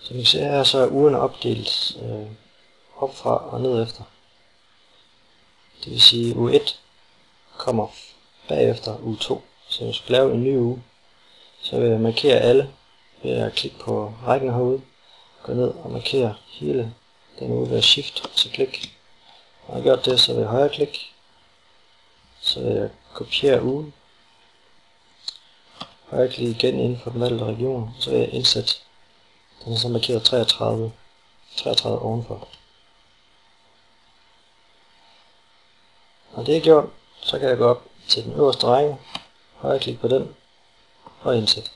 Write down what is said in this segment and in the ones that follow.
Som I kan se her, så er ugerne opdelt opfra og ned efter. Det vil sige, uge 1 kommer bagefter uge 2. Så hvis jeg skal lave en ny uge, så vil jeg markere alle ved at klikke på rækken herude, gå ned og markere hele den uge ved at shift og så klik. Når jeg har gjort det, så vil jeg højre klik, så vil jeg kopiere ugen, højre klik igen inden for den valgte region, så vil jeg indsætte. Den er så markeret 33 ovenfor. Når det er gjort, så kan jeg gå op til den øverste række, højre klik på den og indsætte.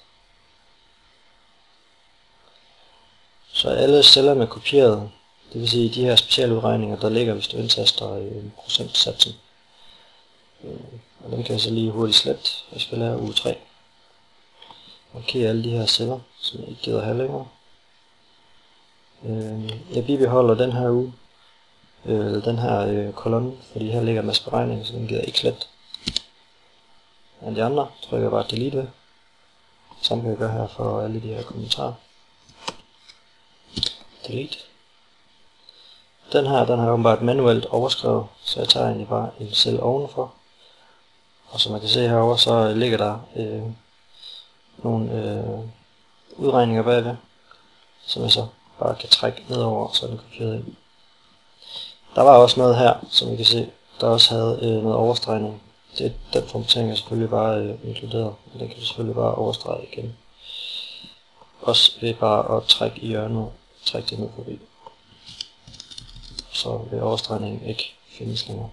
Så er alle cellerne kopieret, det vil sige de her specialudregninger, der ligger, hvis du indtaster procentsatsen. Og dem kan jeg så lige hurtigt slette, jeg skal lave uge 3. Markere alle de her celler, som jeg ikke gider have længere. Jeg bibeholder den her uge, den her kolonne, fordi her ligger en masse beregninger, så den gider jeg ikke slette. Men de andre trykker jeg bare delete ved. Samme kan jeg gøre her for alle de her kommentarer. Delete. Den her, den har jeg åbenbart manuelt overskrevet, så jeg tager egentlig bare en celle ovenfor. Og som man kan se herovre, så ligger der nogle udregninger bagved, som jeg så bare kan trække nedover, så er den kopieret ind. Der var også noget her, som I kan se, der også havde noget overstregning. Den formatering er selvfølgelig bare inkluderet, men den kan du selvfølgelig bare overstrege igen. Også ved bare at trække i hjørnet, trække det ned forbi. Så vil overstregningen ikke findes længere.